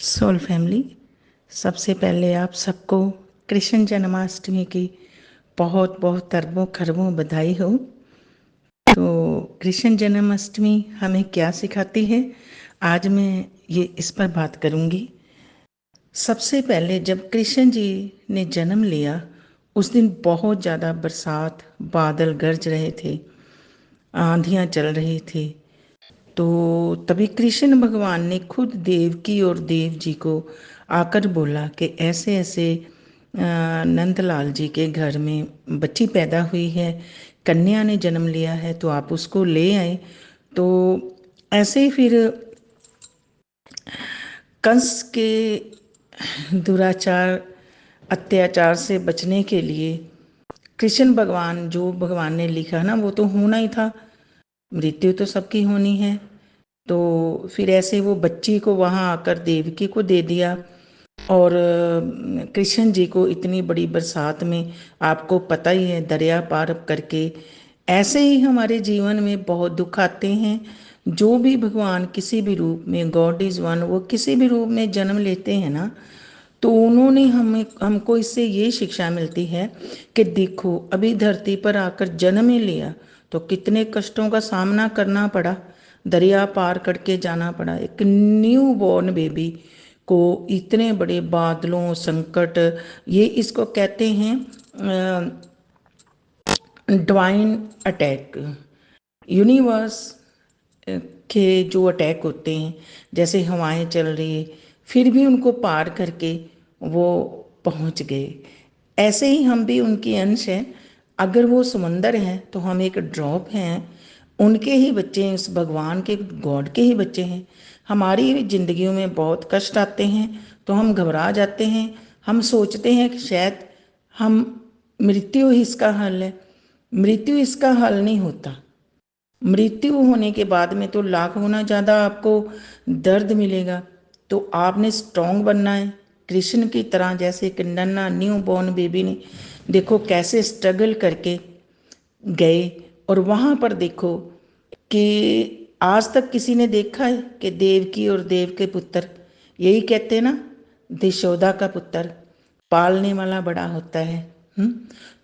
Soul family, सबसे पहले आप सबको कृष्ण जन्माष्टमी की बहुत बहुत अरबों खरबों बधाई हो। तो कृष्ण जन्माष्टमी हमें क्या सिखाती है, आज मैं ये इस पर बात करूँगी। सबसे पहले जब कृष्ण जी ने जन्म लिया, उस दिन बहुत ज़्यादा बरसात, बादल गरज रहे थे, आंधियाँ चल रही थी। तो तभी कृष्ण भगवान ने खुद देवकी और देव जी को आकर बोला कि ऐसे ऐसे नंदलाल जी के घर में बच्ची पैदा हुई है, कन्या ने जन्म लिया है, तो आप उसको ले आए। तो ऐसे ही फिर कंस के दुराचार अत्याचार से बचने के लिए कृष्ण भगवान, जो भगवान ने लिखा ना वो तो होना ही था, मृत्यु तो सबकी होनी है। तो फिर ऐसे वो बच्ची को वहाँ आकर देवकी को दे दिया। और कृष्ण जी को इतनी बड़ी बरसात में, आपको पता ही है, दरिया पार करके, ऐसे ही हमारे जीवन में बहुत दुख आते हैं। जो भी भगवान किसी भी रूप में, गॉड इज़ वन, वो किसी भी रूप में जन्म लेते हैं ना, तो उन्होंने हमको इससे ये शिक्षा मिलती है कि देखो, अभी धरती पर आकर जन्म ही लिया तो कितने कष्टों का सामना करना पड़ा, दरिया पार करके जाना पड़ा। एक न्यू बॉर्न बेबी को इतने बड़े बादलों, संकट, ये इसको कहते हैं डिवाइन अटैक, यूनिवर्स के जो अटैक होते हैं, जैसे हवाएं चल रही है, फिर भी उनको पार करके वो पहुंच गए। ऐसे ही हम भी उनके अंश हैं। अगर वो समंदर हैं तो हम एक ड्रॉप हैं, उनके ही बच्चे हैं, उस भगवान के, गॉड के ही बच्चे हैं। हमारी जिंदगियों में बहुत कष्ट आते हैं तो हम घबरा जाते हैं, हम सोचते हैं कि शायद हम, मृत्यु ही इसका हल है। मृत्यु इसका हल नहीं होता। मृत्यु होने के बाद में तो लाख गुना ज़्यादा आपको दर्द मिलेगा। तो आपने स्ट्रांग बनना है, कृष्ण की तरह। जैसे एक नन्हा न्यू बॉर्न बेबी ने देखो कैसे स्ट्रगल करके गए, और वहाँ पर देखो कि आज तक किसी ने देखा है कि देवकी और देव के पुत्र, यही कहते हैं ना, यशोदा का पुत्र पालने वाला बड़ा होता है।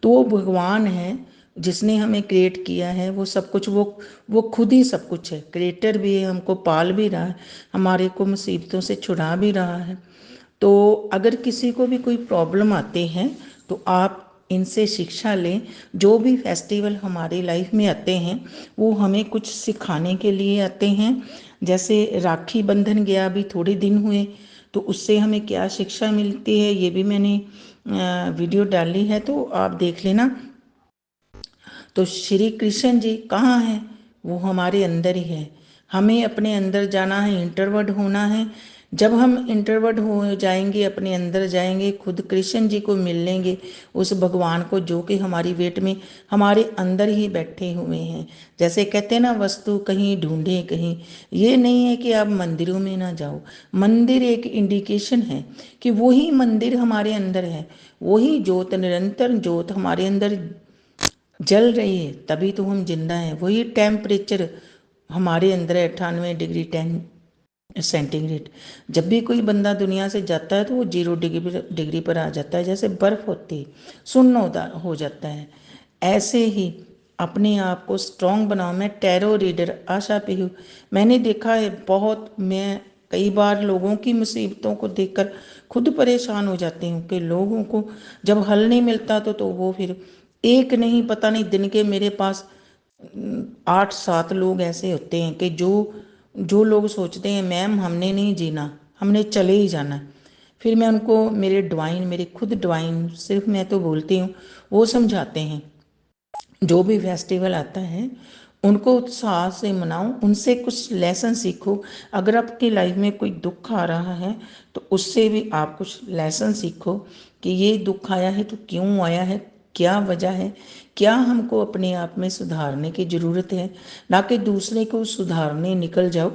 तो वो भगवान है जिसने हमें क्रिएट किया है, वो सब कुछ, वो खुद ही सब कुछ है, क्रिएटर भी है, हमको पाल भी रहा है, हमारे को मुसीबतों से छुड़ा भी रहा है। तो अगर किसी को भी कोई प्रॉब्लम आते हैं तो आप इनसे शिक्षा लें। जो भी फेस्टिवल हमारी लाइफ में आते हैं वो हमें कुछ सिखाने के लिए आते हैं। जैसे राखी बंधन गया अभी थोड़े दिन हुए, तो उससे हमें क्या शिक्षा मिलती है ये भी मैंने वीडियो डाली है, तो आप देख लेना। तो श्री कृष्ण जी कहाँ हैं? वो हमारे अंदर ही है। हमें अपने अंदर जाना है, इंटरवर्ड होना है। जब हम इंटरवर्ड हो जाएंगे, अपने अंदर जाएंगे, खुद कृष्ण जी को मिल लेंगे, उस भगवान को जो कि हमारी वेट में, हमारे अंदर ही बैठे हुए हैं। जैसे कहते हैं ना, वस्तु कहीं ढूंढे कहीं। ये नहीं है कि आप मंदिरों में ना जाओ, मंदिर एक इंडिकेशन है कि वही मंदिर हमारे अंदर है, वही ज्योत, निरंतर ज्योत हमारे अंदर जल रही है, तभी तो हम जिंदा हैं। वही टेम्परेचर हमारे अंदर है, 98 डिग्री 10 सेंटीग्रेड। जब भी कोई बंदा दुनिया से जाता है तो वो 0 डिग्री पर आ जाता है, जैसे बर्फ होती है, सुन्न हो जाता है। ऐसे ही अपने आप को स्ट्रांग बनाओ। मैं टैरो रीडर आशा पे हूँ। मैंने देखा है बहुत, मैं कई बार लोगों की मुसीबतों को देखकर खुद परेशान हो जाती हूँ कि लोगों को जब हल नहीं मिलता तो वो फिर, एक नहीं, पता नहीं, दिन के मेरे पास 8-7 लोग ऐसे होते हैं कि जो जो लोग सोचते हैं मैम हमने नहीं जीना, हमने चले ही जाना। फिर मैं उनको, मेरे डिवाइन, मेरे खुद डिवाइन, सिर्फ मैं तो बोलती हूँ, वो समझाते हैं। जो भी फेस्टिवल आता है उनको उत्साह से मनाओ, उनसे कुछ लेसन सीखो। अगर आपकी लाइफ में कोई दुख आ रहा है तो उससे भी आप कुछ लेसन सीखो कि ये दुख आया है तो क्यों आया है, क्या वजह है, क्या हमको अपने आप में सुधारने की ज़रूरत है। ना कि दूसरे को सुधारने निकल जाओ,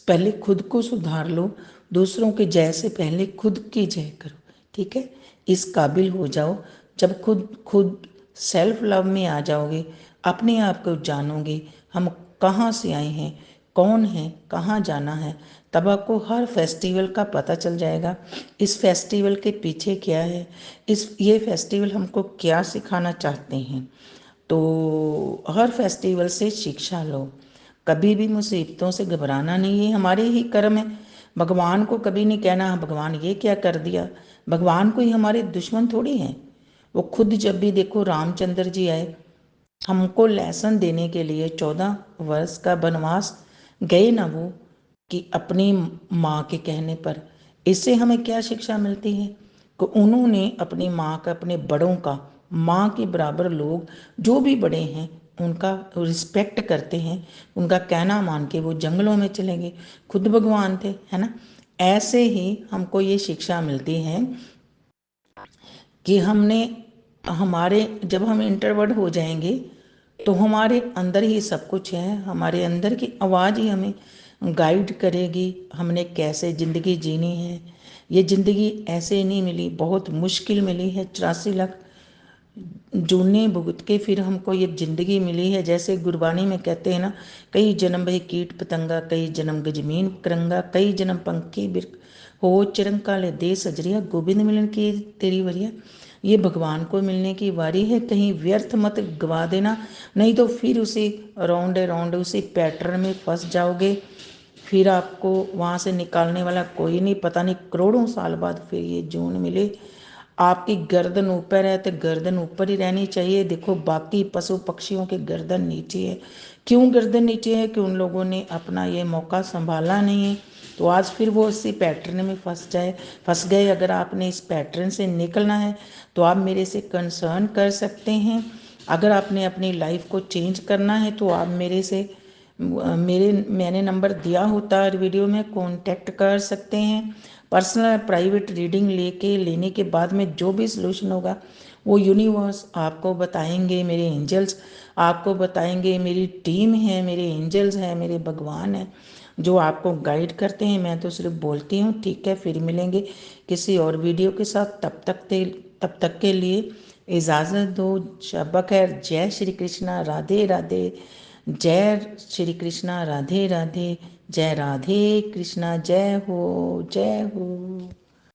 पहले खुद को सुधार लो। दूसरों के जय से पहले खुद की जय करो, ठीक है? इस काबिल हो जाओ। जब खुद खुद सेल्फ लव में आ जाओगे, अपने आप को जानोगे, हम कहाँ से आए हैं, कौन है, कहाँ जाना है, तब आपको हर फेस्टिवल का पता चल जाएगा। इस फेस्टिवल के पीछे क्या है, ये फेस्टिवल हमको क्या सिखाना चाहते हैं। तो हर फेस्टिवल से शिक्षा लो, कभी भी मुसीबतों से घबराना नहीं है, हमारे ही कर्म है। भगवान को कभी नहीं कहना "हाँ, भगवान ये क्या कर दिया"। भगवान कोई हमारे दुश्मन थोड़ी हैं। वो खुद जब भी देखो रामचंद्र जी आए हमको लेसन देने के लिए, 14 वर्ष का वनवास गए ना वो, कि अपनी माँ के कहने पर। इससे हमें क्या शिक्षा मिलती है कि उन्होंने अपनी माँ का, अपने बड़ों का, माँ के बराबर लोग जो भी बड़े हैं उनका रिस्पेक्ट करते हैं, उनका कहना मान के वो जंगलों में चले गए, खुद भगवान थे, है ना। ऐसे ही हमको ये शिक्षा मिलती है कि हमने हमारे जब हम इंट्रोवर्ट हो जाएंगे तो हमारे अंदर ही सब कुछ है, हमारे अंदर की आवाज़ ही हमें गाइड करेगी हमने कैसे ज़िंदगी जीनी है। ये ज़िंदगी ऐसे नहीं मिली, बहुत मुश्किल मिली है, 84 लाख जूने भुगत के फिर हमको ये ज़िंदगी मिली है। जैसे गुरबानी में कहते हैं ना, कई जन्म भई कीट पतंगा, कई जन्म गजमीन करंगा, कई जन्म पंखी बिर हो चिरंकाले दे सजरिया, गोविंद मिलन की तेरी वरिया। ये भगवान को मिलने की बारी है, कहीं व्यर्थ मत गवा देना, नहीं तो फिर उसी राउंड राउंड उसी पैटर्न में फंस जाओगे। फिर आपको वहाँ से निकालने वाला कोई नहीं, पता नहीं करोड़ों साल बाद फिर ये जून मिले। आपकी गर्दन ऊपर है तो गर्दन ऊपर ही रहनी चाहिए। देखो बाकी पशु पक्षियों की गर्दन नीचे है, क्यों गर्दन नीचे है कि उन लोगों ने अपना ये मौका संभाला नहीं है, तो आज फिर वो इसी पैटर्न में फंस गए। अगर आपने इस पैटर्न से निकलना है तो आप मेरे से कंसर्न कर सकते हैं। अगर आपने अपनी लाइफ को चेंज करना है तो आप मेरे से मैंने नंबर दिया होता है वीडियो में, कांटेक्ट कर सकते हैं। पर्सनल प्राइवेट रीडिंग लेने के बाद में जो भी सलूशन होगा वो यूनिवर्स आपको बताएंगे, मेरे एंजल्स आपको बताएंगे, मेरी टीम है, मेरे एंजल्स हैं, मेरे भगवान हैं जो आपको गाइड करते हैं। मैं तो सिर्फ बोलती हूँ। ठीक है, फिर मिलेंगे किसी और वीडियो के साथ। तब तक के लिए इजाज़त दो। शब खैर। जय श्री कृष्णा, राधे राधे। जय श्री कृष्णा, राधे राधे। जय राधे कृष्णा, जय हो, जय हो।